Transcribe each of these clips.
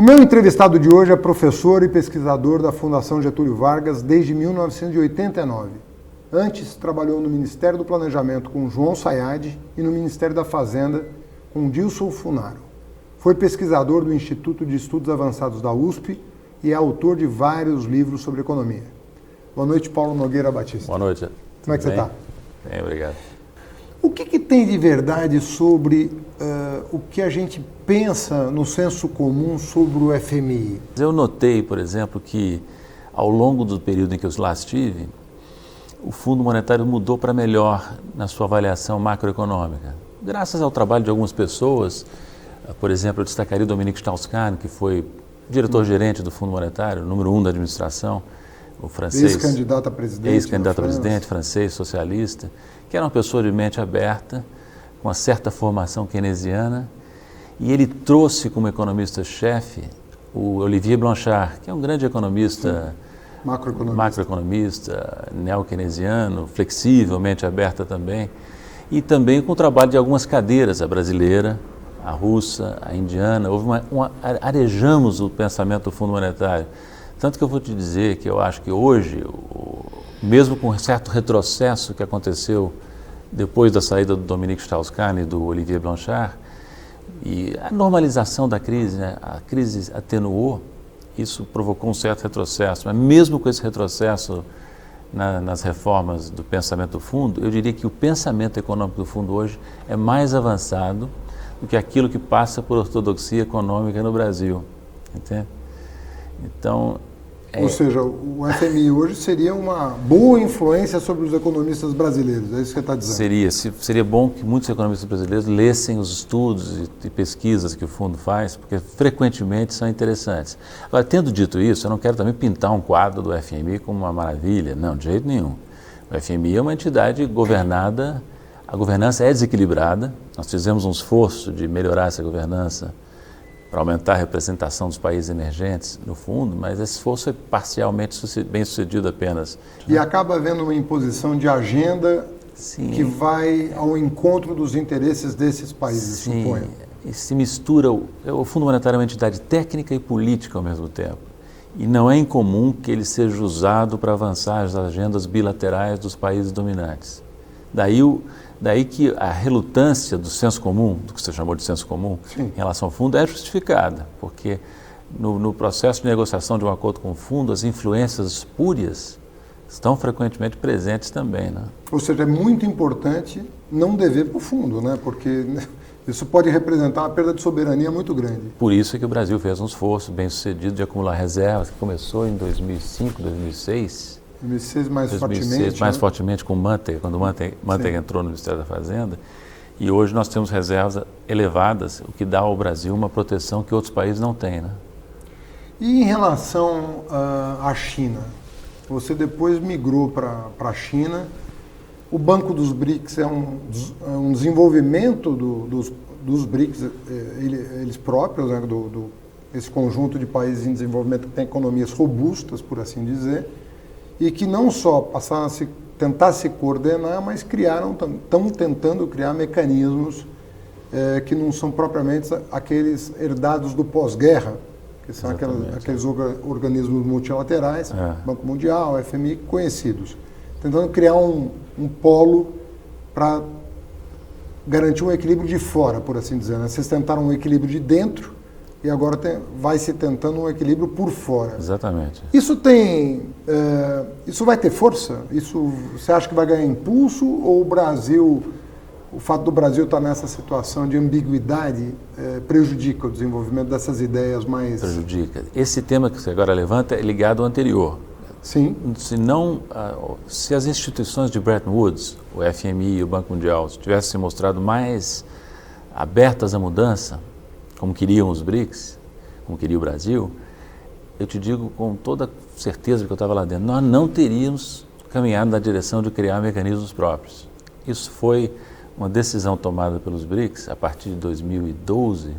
O meu entrevistado de hoje é professor e pesquisador da Fundação Getúlio Vargas desde 1989. Antes, trabalhou no Ministério do Planejamento com João Sayad e no Ministério da Fazenda com Dilson Funaro. Foi pesquisador do Instituto de Estudos Avançados da USP e é autor de vários livros sobre economia. Boa noite, Paulo Nogueira Batista. Boa noite. Como é que você está? Bem, obrigado. O que tem de verdade sobre o que a gente pensa no senso comum sobre o FMI? Eu notei, por exemplo, que ao longo do período em que eu lá estive, o Fundo Monetário mudou para melhor na sua avaliação macroeconômica. Graças ao trabalho de algumas pessoas, por exemplo, eu destacaria o Dominique Strauss-Kahn, que foi diretor-gerente do Fundo Monetário, número 1 da administração, o francês. Ex-candidato a presidente. Ex-candidato a presidente, francês, socialista, que era uma pessoa de mente aberta, com uma certa formação keynesiana, e ele trouxe como economista-chefe o Olivier Blanchard, que é um grande economista, macroeconomista, neo-keynesiano, flexível, mente aberta também, e também com o trabalho de algumas cadeiras, a brasileira, a russa, a indiana. Arejamos o pensamento do Fundo Monetário. Tanto que eu vou te dizer que eu acho que hoje, mesmo com um certo retrocesso que aconteceu depois da saída do Dominique Strauss-Kahn e do Olivier Blanchard, e a normalização da crise, né? A crise atenuou, isso provocou um certo retrocesso, mas mesmo com esse retrocesso nas reformas do pensamento do fundo, eu diria que o pensamento econômico do fundo hoje é mais avançado do que aquilo que passa por ortodoxia econômica no Brasil, entende? Então, ou seja, o FMI hoje seria uma boa influência sobre os economistas brasileiros, é isso que você está dizendo? Seria bom que muitos economistas brasileiros lessem os estudos e pesquisas que o fundo faz, porque frequentemente são interessantes. Agora, tendo dito isso, eu não quero também pintar um quadro do FMI como uma maravilha, não, de jeito nenhum. O FMI é uma entidade governada, a governança é desequilibrada, nós fizemos um esforço de melhorar essa governança para aumentar a representação dos países emergentes no fundo, mas esse esforço é parcialmente bem sucedido apenas. E acaba havendo uma imposição de agenda que vai ao encontro dos interesses desses países, suponho. E se mistura, o Fundo Monetário é uma entidade técnica e política ao mesmo tempo. E não é incomum que ele seja usado para avançar as agendas bilaterais dos países dominantes. Daí que a relutância do senso comum, do que você chamou de senso comum, em relação ao fundo, é justificada, porque no processo de negociação de um acordo com o fundo, as influências espúrias estão frequentemente presentes também, né? Ou seja, é muito importante não dever para o fundo, né? Porque isso pode representar uma perda de soberania muito grande. Por isso é que o Brasil fez um esforço bem sucedido de acumular reservas, que começou em 2005, 2006, 2006 mais 2006, fortemente. Mais fortemente com o Manteiga, quando o Manteiga entrou no Ministério da Fazenda. E hoje nós temos reservas elevadas, o que dá ao Brasil uma proteção que outros países não têm, né? E em relação à China? Você depois migrou para a China. O Banco dos BRICS é um desenvolvimento dos BRICS, eles próprios, né, esse conjunto de países em desenvolvimento que tem economias robustas, por assim dizer, e que não só passaram a tentar se coordenar, mas estão tentando criar mecanismos que não são propriamente aqueles herdados do pós-guerra, que são aqueles organismos multilaterais, Banco Mundial, FMI, conhecidos. Tentando criar um polo para garantir um equilíbrio de fora, por assim dizer, né? Vocês tentaram um equilíbrio de dentro, e agora vai se tentando um equilíbrio por fora. Exatamente. Isso vai ter força? Isso você acha que vai ganhar impulso? Ou o fato do Brasil estar nessa situação de ambiguidade prejudica o desenvolvimento dessas ideias mais... Prejudica. Esse tema que você agora levanta é ligado ao anterior. Sim. Se as instituições de Bretton Woods, o FMI e o Banco Mundial, tivessem se mostrado mais abertas à mudança, como queriam os BRICS, como queria o Brasil, eu te digo com toda certeza que eu estava lá dentro, nós não teríamos caminhado na direção de criar mecanismos próprios. Isso foi uma decisão tomada pelos BRICS a partir de 2012,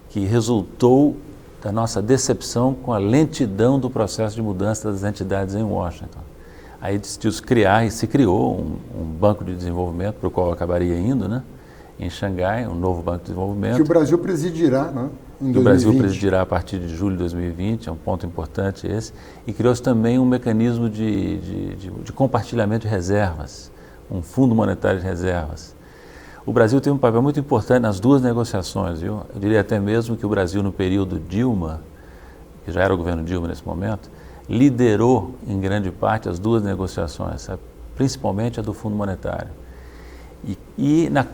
que resultou da nossa decepção com a lentidão do processo de mudança das entidades em Washington. Aí decidiu-se criar, e se criou um banco de desenvolvimento, para o qual eu acabaria indo, né? Em Xangai, um novo banco de desenvolvimento. Que o Brasil presidirá, né? em 2020. O Brasil presidirá a partir de julho de 2020, é um ponto importante esse. E criou-se também um mecanismo de compartilhamento de reservas, um fundo monetário de reservas. O Brasil teve um papel muito importante nas duas negociações, viu? Eu diria até mesmo que o Brasil, no período Dilma, que já era o governo Dilma nesse momento, liderou em grande parte as duas negociações, sabe? Principalmente a do Fundo Monetário.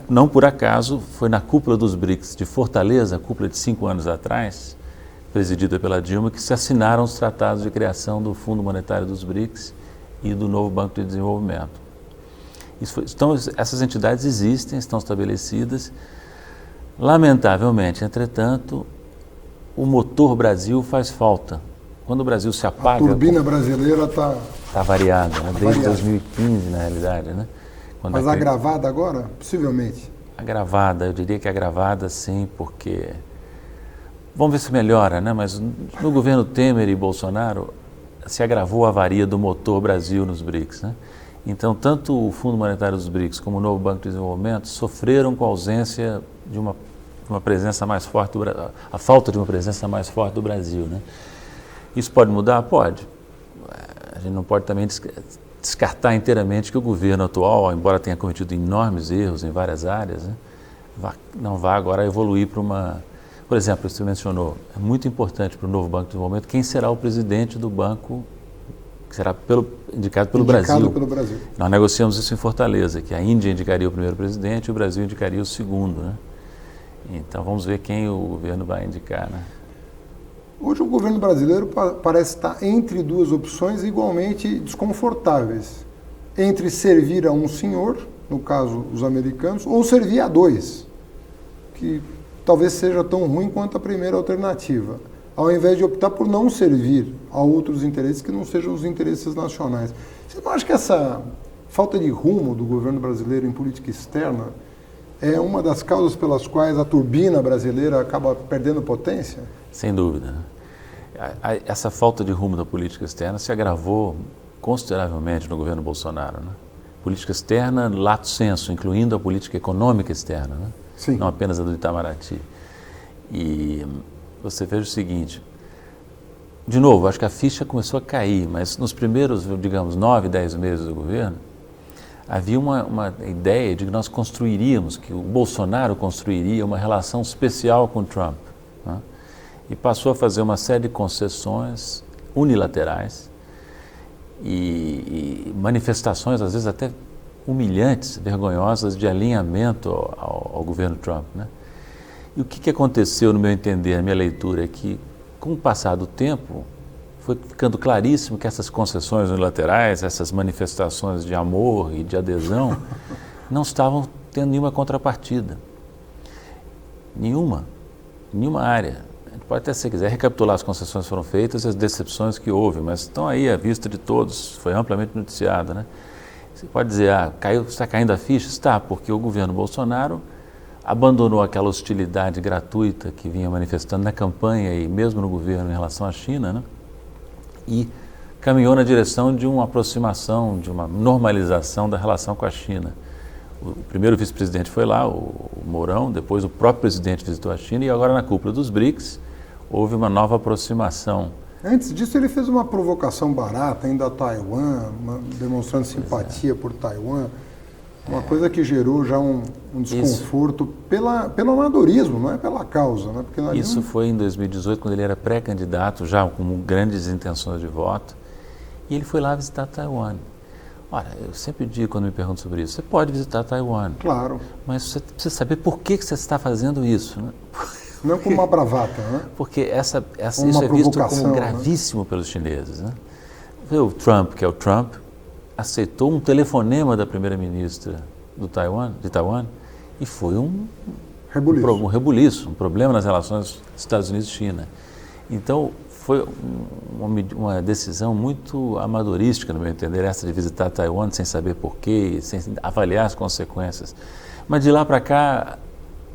Não por acaso, foi na cúpula dos BRICS de Fortaleza, a cúpula de 5 anos atrás, presidida pela Dilma, que se assinaram os tratados de criação do Fundo Monetário dos BRICS e do novo Banco de Desenvolvimento. Essas entidades existem, estão estabelecidas. Lamentavelmente, entretanto, o motor Brasil faz falta. Quando o Brasil se apaga... A turbina brasileira está... Está variada, né? Desde 2015, na realidade, né? Mas agravada agora? Possivelmente. Agravada, eu diria que agravada sim, porque... Vamos ver se melhora, né? Mas no governo Temer e Bolsonaro se agravou a avaria do motor Brasil nos BRICS, né? Então, tanto o Fundo Monetário dos BRICS como o novo Banco de Desenvolvimento sofreram com a ausência de uma presença mais forte, a falta de uma presença mais forte do Brasil, né? Isso pode mudar? Pode. A gente não pode também descartar inteiramente que o governo atual, embora tenha cometido enormes erros em várias áreas, né, não vá agora evoluir para uma... Por exemplo, você mencionou, é muito importante para o novo Banco de Desenvolvimento quem será o presidente do banco, que será indicado pelo Brasil. Nós negociamos isso em Fortaleza, que a Índia indicaria o primeiro presidente e o Brasil indicaria o segundo, né? Então vamos ver quem o governo vai indicar, né? Hoje o governo brasileiro parece estar entre duas opções igualmente desconfortáveis. Entre servir a um senhor, no caso os americanos, ou servir a dois, que talvez seja tão ruim quanto a primeira alternativa, ao invés de optar por não servir a outros interesses que não sejam os interesses nacionais. Você não acha que essa falta de rumo do governo brasileiro em política externa é uma das causas pelas quais a turbina brasileira acaba perdendo potência? Sem dúvida. Essa falta de rumo da política externa se agravou consideravelmente no governo Bolsonaro, né? Política externa, lato sensu, incluindo a política econômica externa, né? Sim. Não apenas a do Itamaraty. E você veja o seguinte, de novo, acho que a ficha começou a cair, mas nos primeiros, digamos, 9, 10 meses do governo, havia uma ideia de que nós construiríamos, que o Bolsonaro construiria uma relação especial com o Trump, né? E passou a fazer uma série de concessões unilaterais e manifestações, às vezes até humilhantes, vergonhosas, de alinhamento ao governo Trump, né? E o que aconteceu, no meu entender, a minha leitura, é que, com o passar do tempo, foi ficando claríssimo que essas concessões unilaterais, essas manifestações de amor e de adesão, não estavam tendo nenhuma contrapartida. Nenhuma área. A gente pode até, se quiser, recapitular as concessões que foram feitas e as decepções que houve, mas estão aí à vista de todos, foi amplamente noticiado, né? Você pode dizer, está caindo a ficha? Está, porque o governo Bolsonaro abandonou aquela hostilidade gratuita que vinha manifestando na campanha e mesmo no governo em relação à China, né? E caminhou na direção de uma aproximação, de uma normalização da relação com a China. O primeiro vice-presidente foi lá, o Mourão, depois o próprio presidente visitou a China e agora na cúpula dos BRICS houve uma nova aproximação. Antes disso ele fez uma provocação barata, indo a Taiwan, demonstrando simpatia por Taiwan, uma coisa que gerou já um desconforto pelo amadorismo, não é pela causa, né? Porque isso foi em 2018, quando ele era pré-candidato, já com grandes intenções de voto, e ele foi lá visitar Taiwan. Olha, eu sempre digo quando me perguntam sobre isso, você pode visitar Taiwan. Claro. Mas você precisa saber por que você está fazendo isso, né? Não como uma bravata, né? Porque isso é visto como gravíssimo, né, pelos chineses, né? O Trump, que é o Trump, aceitou um telefonema da primeira-ministra de Taiwan, e foi um rebuliço, um problema nas relações Estados Unidos e China. Então, foi uma decisão muito amadorística, no meu entender, essa de visitar Taiwan sem saber porquê, sem avaliar as consequências. Mas de lá para cá,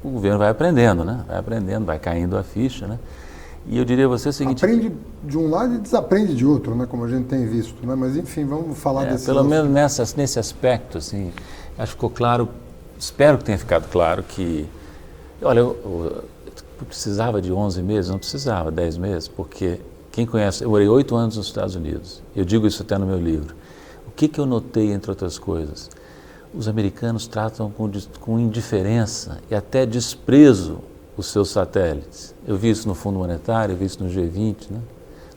o governo vai aprendendo, né? Vai aprendendo, vai caindo a ficha, né? E eu diria a você o seguinte... Aprende de um lado e desaprende de outro, né? Como a gente tem visto, né? Mas enfim, vamos falar desse... Pelo menos nesse aspecto, assim, acho que ficou claro, espero que tenha ficado claro que... Olha, precisava de 11 meses? Não precisava, 10 meses, porque quem conhece, eu morei 8 anos nos Estados Unidos, eu digo isso até no meu livro. O que eu notei, entre outras coisas? Os americanos tratam com indiferença e até desprezo os seus satélites. Eu vi isso no Fundo Monetário, eu vi isso no G20, né?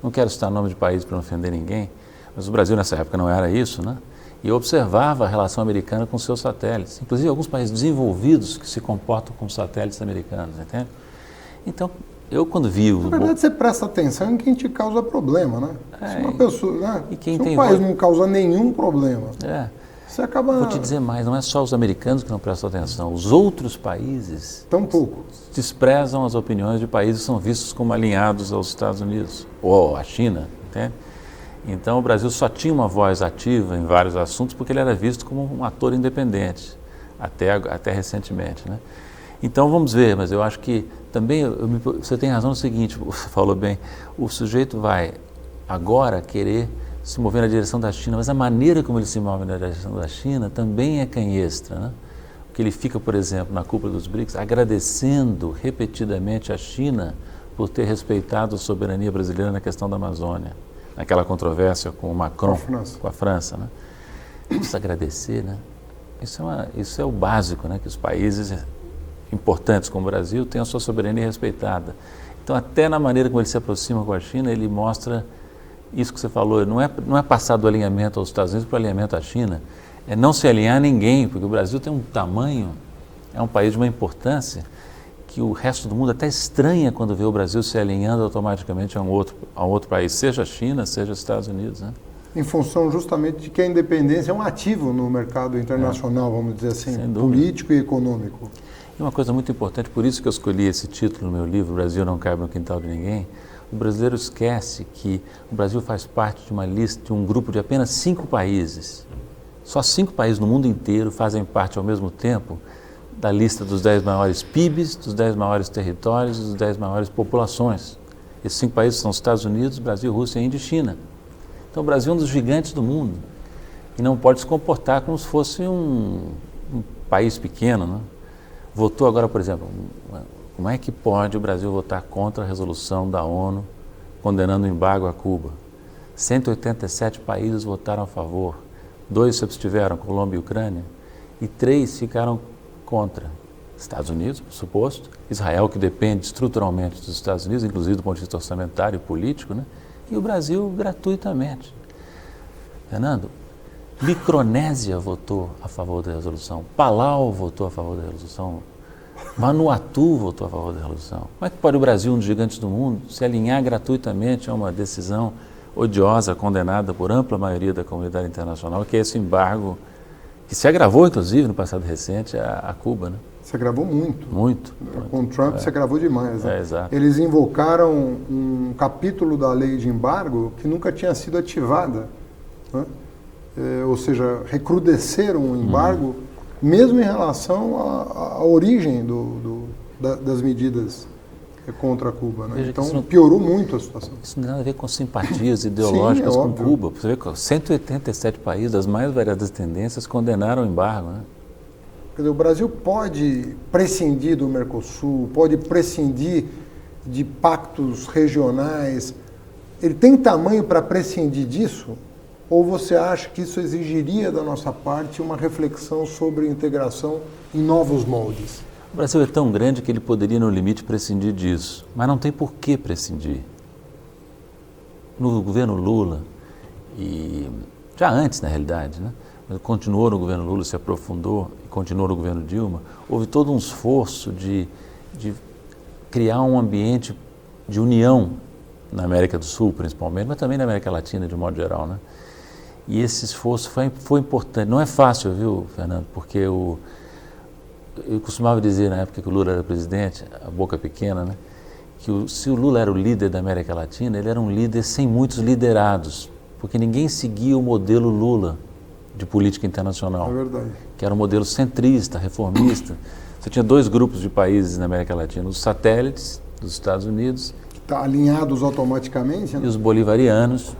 Não quero citar nome de país para não ofender ninguém, mas o Brasil nessa época não era isso, né? E eu observava a relação americana com seus satélites, inclusive alguns países desenvolvidos que se comportam como satélites americanos, entende? Então, eu quando vi o... Na verdade, você presta atenção em quem te causa problema, né? Se uma pessoa, né? E quem se um tem país não causa nenhum problema, você acaba... Vou te dizer mais, não é só os americanos que não prestam atenção, os outros países tampouco desprezam as opiniões de países que são vistos como alinhados aos Estados Unidos ou à China, entende? Então o Brasil só tinha uma voz ativa em vários assuntos porque ele era visto como um ator independente, até recentemente, né? Então vamos ver, mas eu acho que também, você tem razão no seguinte, você falou bem, o sujeito vai agora querer se mover na direção da China, mas a maneira como ele se move na direção da China também é canhestra, né? Porque ele fica, por exemplo, na cúpula dos BRICS, agradecendo repetidamente a China por ter respeitado a soberania brasileira na questão da Amazônia, naquela controvérsia com o Macron, com a França, né? Isso agradecer, né? Isso é o básico, né? Que os países importantes como o Brasil tenham a sua soberania respeitada. Então, até na maneira como ele se aproxima com a China, ele mostra isso que você falou, não é passar do alinhamento aos Estados Unidos para o alinhamento à China, é não se alinhar a ninguém, porque o Brasil tem um tamanho, é um país de uma importância que o resto do mundo até estranha quando vê o Brasil se alinhando automaticamente a um outro país, seja a China, seja os Estados Unidos, né? Em função justamente de que a independência é um ativo no mercado internacional, vamos dizer assim, político e econômico. E uma coisa muito importante, por isso que eu escolhi esse título no meu livro, O Brasil não cabe no quintal de ninguém. O brasileiro esquece que o Brasil faz parte de uma lista, de um grupo de apenas 5 países. Só 5 países no mundo inteiro fazem parte ao mesmo tempo da lista dos 10 maiores PIBs, dos 10 maiores territórios, dos 10 maiores populações. Esses 5 países são os Estados Unidos, Brasil, Rússia, Índia e China. Então o Brasil é um dos gigantes do mundo e não pode se comportar como se fosse um país pequeno, né? Votou agora, por exemplo, como é que pode o Brasil votar contra a resolução da ONU condenando o embargo a Cuba? 187 países votaram a favor, 2 se abstiveram, Colômbia e Ucrânia, e 3 ficaram contra. Estados Unidos, por suposto, Israel, que depende estruturalmente dos Estados Unidos, inclusive do ponto de vista orçamentário e político, né? E o Brasil gratuitamente. Fernando, Micronésia votou a favor da resolução, Palau votou a favor da resolução, Vanuatu votou a favor da resolução. Como é que pode o Brasil, um dos gigantes do mundo, se alinhar gratuitamente a uma decisão odiosa, condenada por ampla maioria da comunidade internacional, que é esse embargo, que se agravou, inclusive, no passado recente, a Cuba, né? Se agravou muito. Muito. Com o Trump se agravou demais, né? Exato. Eles invocaram um capítulo da lei de embargo que nunca tinha sido ativada, né? Ou seja, recrudesceram o embargo, mesmo em relação à origem das medidas contra Cuba, né? Então piorou muito a situação. Isso não tem nada a ver com simpatias ideológicas. Sim, com Cuba. Você vê que 187 países das mais variadas tendências condenaram o embargo, né? Quer dizer, o Brasil pode prescindir do Mercosul, pode prescindir de pactos regionais. Ele tem tamanho para prescindir disso? Ou você acha que isso exigiria da nossa parte uma reflexão sobre integração em novos moldes? O Brasil é tão grande que ele poderia, no limite, prescindir disso, mas não tem por que prescindir. No governo Lula, e já antes, na realidade, né? Mas continuou no governo Lula, se aprofundou e continuou no governo Dilma, houve todo um esforço de criar um ambiente de união na América do Sul, principalmente, mas também na América Latina, de um modo geral, né? E esse esforço foi importante. Não é fácil, viu, Fernando? Porque eu costumava dizer, na época que o Lula era presidente, a boca pequena, né? Que se o Lula era o líder da América Latina, ele era um líder sem muitos liderados, porque ninguém seguia o modelo Lula de política internacional. É verdade. Que era um modelo centrista, reformista. Você tinha 2 grupos de países na América Latina, os satélites dos Estados Unidos. Que estão alinhados automaticamente, né? E os bolivarianos,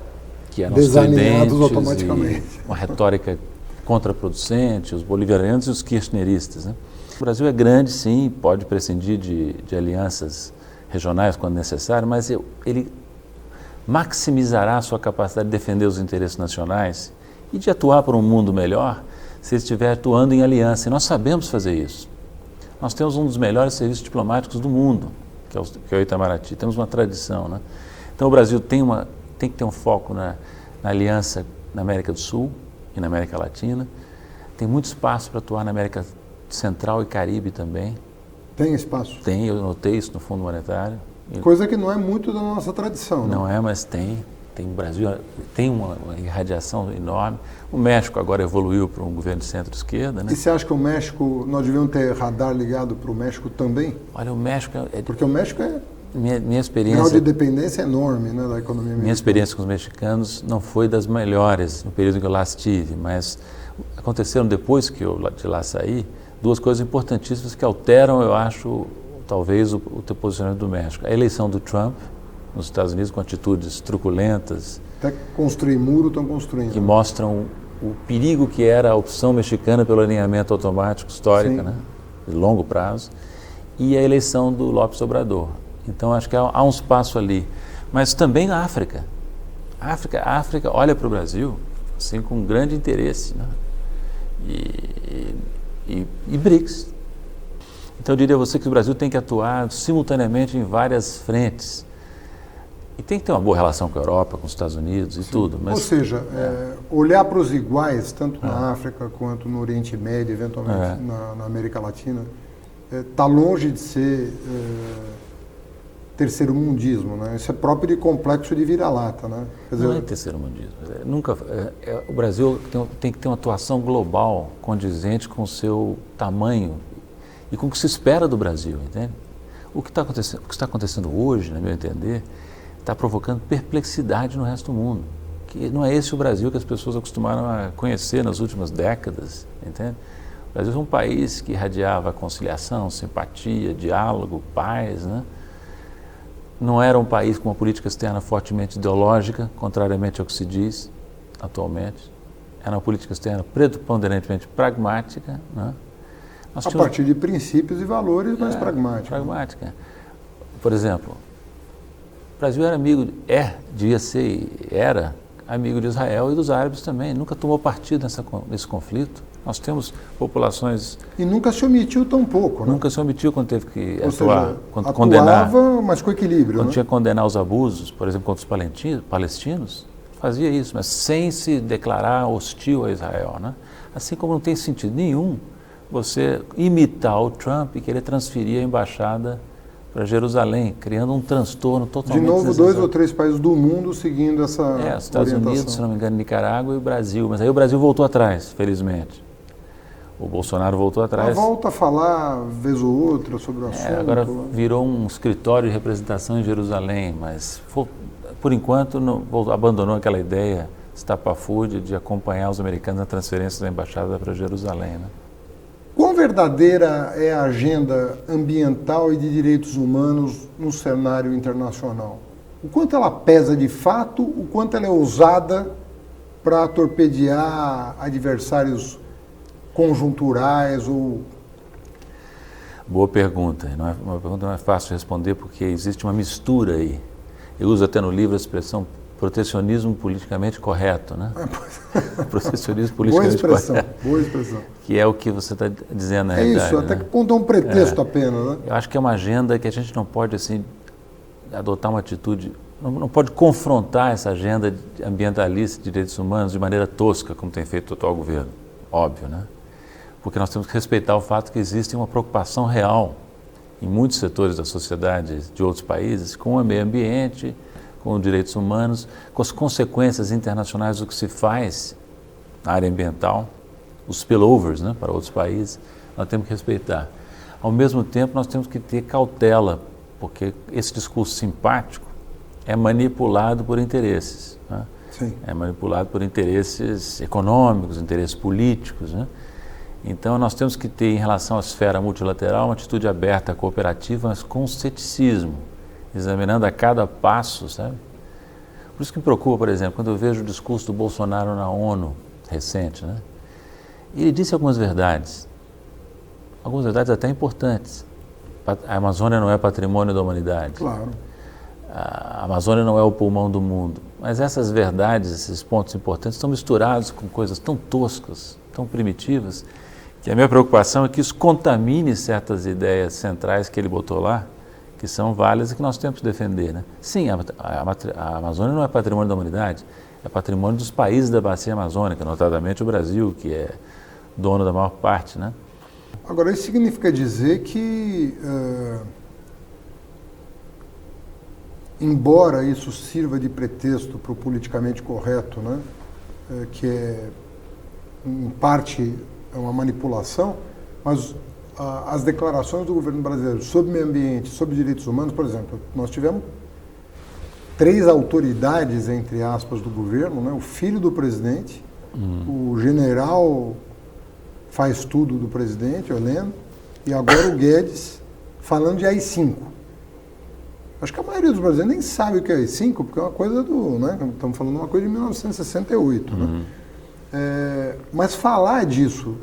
que eram desalinhados automaticamente. Uma retórica contraproducente, os bolivarianos e os kirchneristas, né? O Brasil é grande, sim, pode prescindir de alianças regionais quando necessário, mas ele maximizará a sua capacidade de defender os interesses nacionais e de atuar por um mundo melhor se estiver atuando em aliança. E nós sabemos fazer isso. Nós temos um dos melhores serviços diplomáticos do mundo, que é o Itamaraty. Temos uma tradição, né? Então o Brasil tem que ter um foco na aliança na América do Sul e na América Latina. Tem muito espaço para atuar na América Central e Caribe também. Tem espaço? Tem, eu notei isso no Fundo Monetário. Coisa que não é muito da nossa tradição, né? Não é, mas tem. O Brasil tem uma irradiação enorme. O México agora evoluiu para um governo de centro-esquerda, né? E você acha que o México, nós devíamos ter radar ligado para o México também? Olha, o México Porque o México é... Minha experiência... grau de dependência enorme, né, da economia mexicana. Minha experiência com os mexicanos não foi das melhores no período em que eu lá estive, mas aconteceram depois que eu de lá saí, duas coisas importantíssimas que alteram, eu acho, talvez o teu posicionamento do México. A eleição do Trump nos Estados Unidos com atitudes truculentas. Até construir muro estão construindo. Que mostram o perigo que era a opção mexicana pelo alinhamento automático histórico, né, de longo prazo, e a eleição do López Obrador. Então acho que há um espaço ali. Mas também a África. A África olha para o Brasil assim, com grande interesse, né? E BRICS. Então eu diria a você que o Brasil tem que atuar simultaneamente em várias frentes. E tem que ter uma boa relação com a Europa, com os Estados Unidos e tudo. Mas, ou seja, olhar para os iguais, tanto na África quanto no Oriente Médio, eventualmente na América Latina, está longe de ser terceiro-mundismo, né? Isso é próprio de complexo de vira-lata, né? Quer dizer, não é terceiro-mundismo. O Brasil tem que ter uma atuação global, condizente com o seu tamanho e com o que se espera do Brasil, entende? O que está acontecendo hoje, no meu entender, está provocando perplexidade no resto do mundo. Que não é esse o Brasil que as pessoas acostumaram a conhecer nas últimas décadas, entende? O Brasil é um país que irradiava conciliação, simpatia, diálogo, paz, né? Não era um país com uma política externa fortemente ideológica, contrariamente ao que se diz atualmente. Era uma política externa predominantemente pragmática, né? A partir de princípios e valores mais pragmáticos. Pragmática. Por exemplo, o Brasil era era amigo de Israel e dos árabes também. Nunca tomou partido nesse conflito. Nós temos populações... E nunca se omitiu tão pouco, né? Nunca se omitiu quando teve que atuar, condenar. Mas com equilíbrio, quando né? tinha que condenar os abusos, por exemplo, contra os palestinos, fazia isso, mas sem se declarar hostil a Israel, né? Assim como não tem sentido nenhum você imitar o Trump e querer transferir a embaixada para Jerusalém, criando um transtorno totalmente de novo, 2 ou 3 países do mundo seguindo essa os Estados Unidos, se não me engano, Nicarágua e o Brasil. Mas aí o Brasil voltou atrás, felizmente. O Bolsonaro voltou atrás. Volta a falar, vez ou outra, sobre o assunto. Agora virou um escritório de representação em Jerusalém, mas por enquanto abandonou aquela ideia estapafúrdia de acompanhar os americanos na transferência da embaixada para Jerusalém, né? Quão verdadeira é a agenda ambiental e de direitos humanos no cenário internacional? O quanto ela pesa de fato, o quanto ela é usada para torpedear adversários conjunturais ou... Boa pergunta. Uma pergunta não é fácil de responder porque existe uma mistura aí. Eu uso até no livro a expressão protecionismo politicamente correto, né? Protecionismo politicamente correto. Boa expressão. Que é o que você está dizendo na realidade. Isso, até que ponto é um pretexto apenas, né? Eu acho que é uma agenda que a gente não pode, assim, adotar uma atitude, não pode confrontar essa agenda ambientalista de direitos humanos de maneira tosca, como tem feito o atual governo. Óbvio, né? Porque nós temos que respeitar o fato que existe uma preocupação real em muitos setores da sociedade de outros países com o meio ambiente, com os direitos humanos, com as consequências internacionais do que se faz na área ambiental, os spillovers, né, para outros países, nós temos que respeitar. Ao mesmo tempo, nós temos que ter cautela, porque esse discurso simpático é manipulado por interesses, né? Sim. É manipulado por interesses econômicos, interesses políticos, né? Então, nós temos que ter, em relação à esfera multilateral, uma atitude aberta, cooperativa, mas com ceticismo, examinando a cada passo, sabe? Por isso que me preocupa, por exemplo, quando eu vejo o discurso do Bolsonaro na ONU, recente, né? Ele disse algumas verdades, algumas verdades até importantes. A Amazônia não é patrimônio da humanidade. Claro. A Amazônia não é o pulmão do mundo. Mas essas verdades, esses pontos importantes, estão misturados com coisas tão toscas, tão primitivas, que a minha preocupação é que isso contamine certas ideias centrais que ele botou lá, que são válidas e que nós temos que defender, né? Sim, a Amazônia não é patrimônio da humanidade, é patrimônio dos países da bacia amazônica, notadamente o Brasil, que é dono da maior parte, né? Agora, isso significa dizer que, embora isso sirva de pretexto para o politicamente correto, né, que é, em parte, é uma manipulação, mas as declarações do governo brasileiro sobre meio ambiente, sobre direitos humanos, por exemplo, nós tivemos 3 autoridades, entre aspas, do governo, né, o filho do presidente, o general faz tudo do presidente, o Heleno, e agora o Guedes falando de AI-5. Acho que a maioria dos brasileiros nem sabe o que é AI-5, porque é uma coisa do, né, estamos falando de uma coisa de 1968, né? Mas falar disso,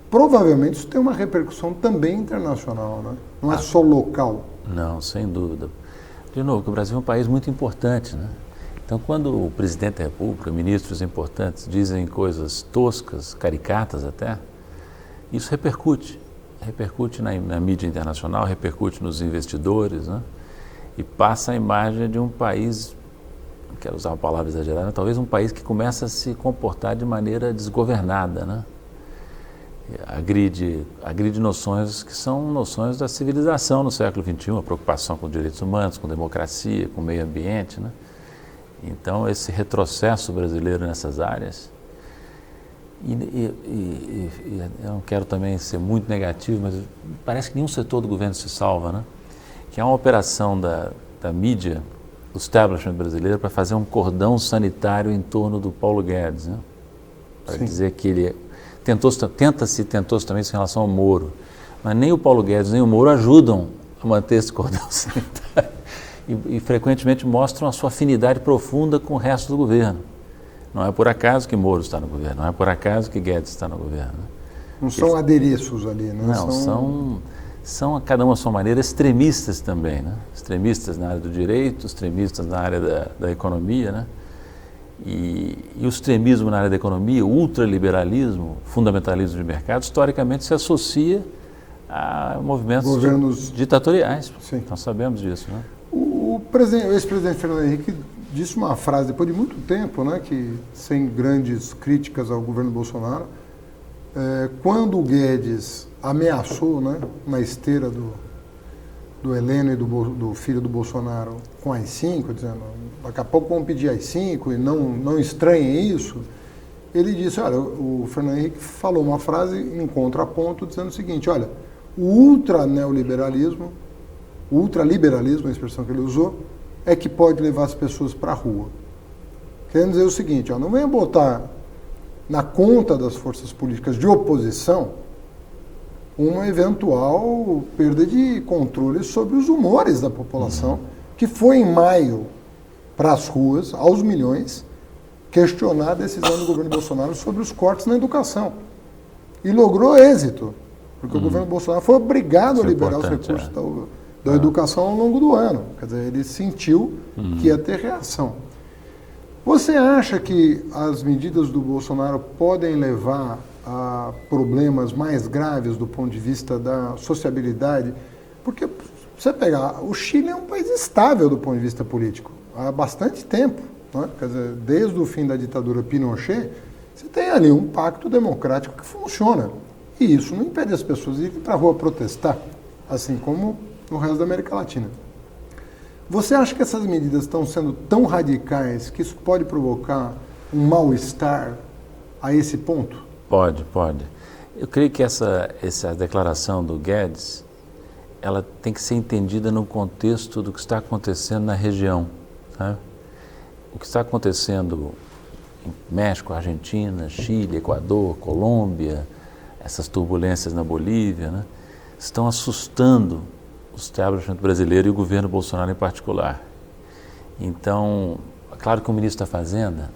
provavelmente isso tem uma repercussão também internacional, né? Não é só local. Não, sem dúvida. De novo, que o Brasil é um país muito importante, né? Então, quando o presidente da República, ministros importantes dizem coisas toscas, caricatas até, isso repercute. Repercute na mídia internacional, repercute nos investidores, né? E passa a imagem de um país, não quero usar uma palavra exagerada, talvez um país que começa a se comportar de maneira desgovernada, né? Agride noções que são noções da civilização no século XXI, a preocupação com direitos humanos, com democracia, com meio ambiente, né? Então, esse retrocesso brasileiro nessas áreas, eu não quero também ser muito negativo, mas parece que nenhum setor do governo se salva, né? Que é uma operação da mídia, do establishment brasileiro, para fazer um cordão sanitário em torno do Paulo Guedes, né? Para dizer que ele tentou-se também isso em relação ao Moro, mas nem o Paulo Guedes nem o Moro ajudam a manter esse cordão sanitário. E frequentemente mostram a sua afinidade profunda com o resto do governo. Não é por acaso que Moro está no governo, não é por acaso que Guedes está no governo. Não são adereços ali, né? Não, são a cada uma à sua maneira extremistas também, né? Extremistas na área do direito, extremistas na área da economia, né? E o extremismo na área da economia, o ultraliberalismo, fundamentalismo de mercado, historicamente se associa a movimentos governos ditatoriais. Sim. Nós sabemos disso, né? O ex-presidente Fernando Henrique disse uma frase depois de muito tempo, né, que sem grandes críticas ao governo Bolsonaro, quando o Guedes ameaçou, né, na esteira do Heleno e do filho do Bolsonaro com AI-5, dizendo daqui a pouco vão pedir AI-5 e não estranhem isso, ele disse, olha, o Fernando Henrique falou uma frase em contraponto dizendo o seguinte, olha, o ultraliberalismo, a expressão que ele usou, é que pode levar as pessoas para a rua. Querendo dizer o seguinte, não venha botar na conta das forças políticas de oposição uma eventual perda de controle sobre os humores da população, que foi em maio para as ruas, aos milhões, questionar a decisão do governo Bolsonaro sobre os cortes na educação. E logrou êxito, porque o governo Bolsonaro foi obrigado a liberar os recursos da educação ao longo do ano. Quer dizer, ele sentiu que ia ter reação. Você acha que as medidas do Bolsonaro podem levar a problemas mais graves do ponto de vista da sociabilidade? Porque, você pegar, o Chile é um país estável do ponto de vista político, há bastante tempo, né? Quer dizer, desde o fim da ditadura Pinochet, você tem ali um pacto democrático que funciona. E isso não impede as pessoas de irem para a rua protestar, assim como no resto da América Latina. Você acha que essas medidas estão sendo tão radicais que isso pode provocar um mal-estar a esse ponto? Pode. Eu creio que essa declaração do Guedes, ela tem que ser entendida no contexto do que está acontecendo na região, tá? O que está acontecendo em México, Argentina, Chile, Equador, Colômbia, essas turbulências na Bolívia, né, estão assustando o establishment brasileiro e o governo Bolsonaro em particular. Então, é claro que o ministro da Fazenda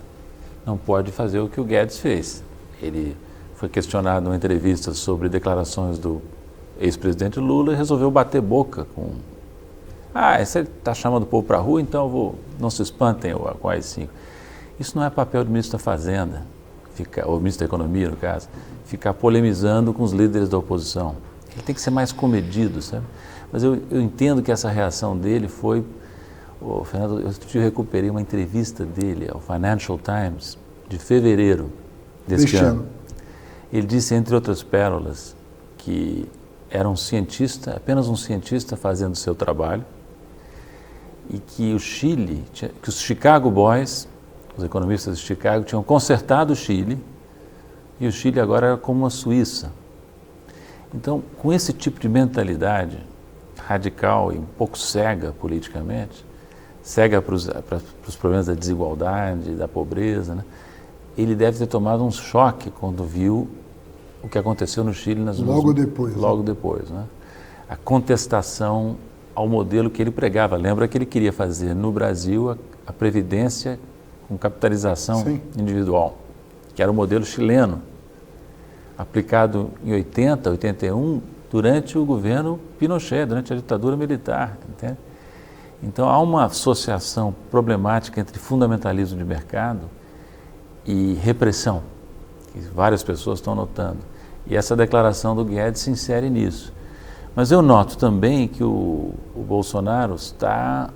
não pode fazer o que o Guedes fez. Ele foi questionado numa entrevista sobre declarações do ex-presidente Lula, resolveu bater boca com... você está chamando o povo para a rua, então não se espantem com o AI-5. Isso não é papel do ministro da Fazenda, ou ministro da Economia, no caso, ficar polemizando com os líderes da oposição. Ele tem que ser mais comedido, sabe? Mas eu entendo que essa reação dele foi... Fernando, eu recuperei uma entrevista dele ao Financial Times de fevereiro deste ano. Ele disse, entre outras pérolas, que era um cientista, apenas um cientista fazendo o seu trabalho, e que o Chile, que os Chicago Boys, os economistas de Chicago, tinham consertado o Chile, e o Chile agora era como uma Suíça. Então, com esse tipo de mentalidade radical e um pouco cega politicamente, cega para os problemas da desigualdade, da pobreza, né? Ele deve ter tomado um choque quando viu o que aconteceu no Chile logo depois, né? A contestação ao modelo que ele pregava. Lembra que ele queria fazer no Brasil a previdência com capitalização individual, que era o modelo chileno, aplicado em 80, 81, durante o governo Pinochet, durante a ditadura militar, entende? Então há uma associação problemática entre fundamentalismo de mercado e repressão, que várias pessoas estão notando. E essa declaração do Guedes se insere nisso. Mas eu noto também que o Bolsonaro está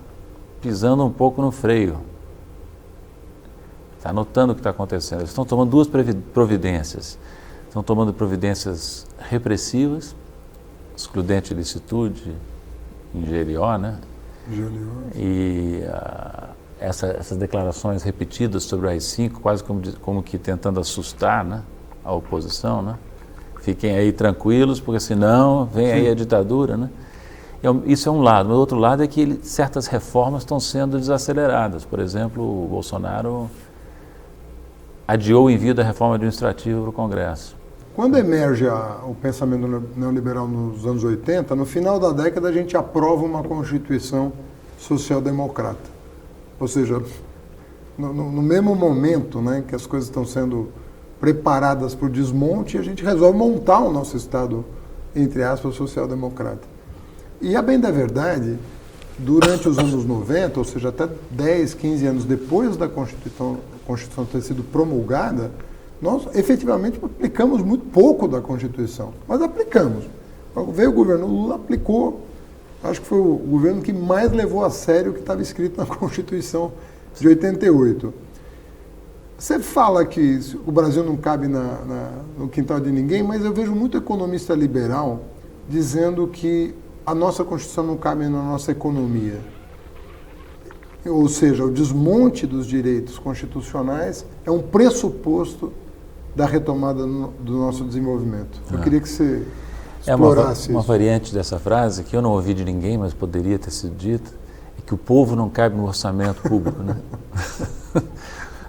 pisando um pouco no freio. Está notando o que está acontecendo. Eles estão tomando duas providências. Estão tomando providências repressivas, excludente de licitude, em GLO, né? E essas declarações repetidas sobre o AI-5, quase como que tentando assustar, né, a oposição, né? Fiquem aí tranquilos, porque senão vem aí a ditadura, né? Isso é um lado. Mas o outro lado é que certas reformas estão sendo desaceleradas. Por exemplo, o Bolsonaro adiou o envio da reforma administrativa para o Congresso. Quando emerge o pensamento neoliberal nos anos 80, no final da década a gente aprova uma Constituição social-democrata. Ou seja, no mesmo momento, né, que as coisas estão sendo preparadas para o desmonte, a gente resolve montar o nosso Estado, entre aspas, social-democrata. E a bem da verdade, durante os anos 90, ou seja, até 10, 15 anos depois da Constituição ter sido promulgada, nós efetivamente aplicamos muito pouco da Constituição, mas aplicamos. Veio o governo Lula, aplicou, acho que foi o governo que mais levou a sério o que estava escrito na Constituição de 88. Você fala que o Brasil não cabe no quintal de ninguém, mas eu vejo muito economista liberal dizendo que a nossa Constituição não cabe na nossa economia. Ou seja, o desmonte dos direitos constitucionais é um pressuposto da retomada do nosso desenvolvimento. Eu queria que você explorasse uma variante dessa frase, que eu não ouvi de ninguém, mas poderia ter sido dita, é que o povo não cabe no orçamento público, né?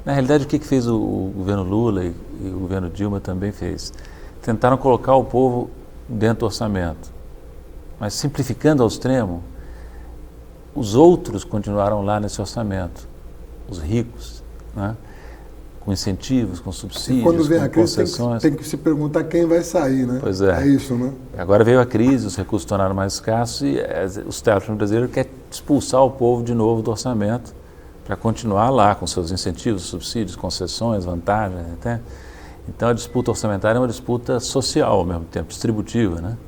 Na realidade, o que fez o governo Lula e o governo Dilma também fez? Tentaram colocar o povo dentro do orçamento, mas simplificando ao extremo, os outros continuaram lá nesse orçamento, os ricos, né? Com incentivos, com subsídios, quando vem com a crise, concessões. Tem que se perguntar quem vai sair, né? Pois é. É isso, né? Agora veio a crise, os recursos tornaram mais escassos e o establishment brasileiro quer expulsar o povo de novo do orçamento para continuar lá com seus incentivos, subsídios, concessões, vantagens, até. Então a disputa orçamentária é uma disputa social ao mesmo tempo, distributiva, né?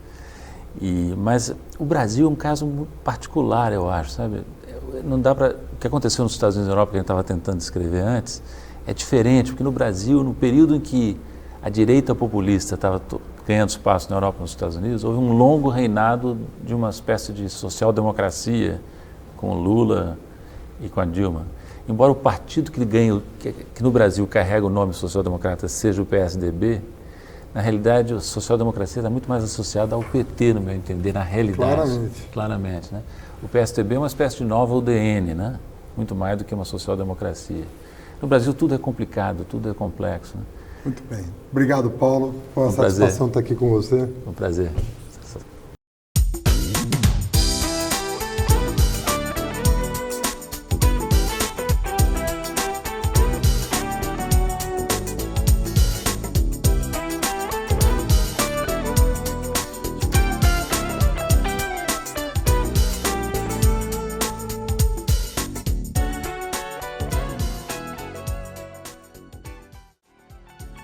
Mas o Brasil é um caso muito particular, eu acho, sabe? Não dá para... O que aconteceu nos Estados Unidos e na Europa, que a gente estava tentando descrever antes, é diferente, porque no Brasil, no período em que a direita populista estava ganhando espaço na Europa e nos Estados Unidos, houve um longo reinado de uma espécie de social-democracia com o Lula e com a Dilma. Embora o partido que ganha, que no Brasil carrega o nome social-democrata, seja o PSDB, na realidade a social-democracia está muito mais associada ao PT, no meu entender, na realidade. Claramente, né? O PSDB é uma espécie de nova UDN, né? Muito mais do que uma social-democracia. No Brasil tudo é complicado, tudo é complexo, né? Muito bem. Obrigado, Paulo. Foi uma satisfação estar aqui com você. Um prazer.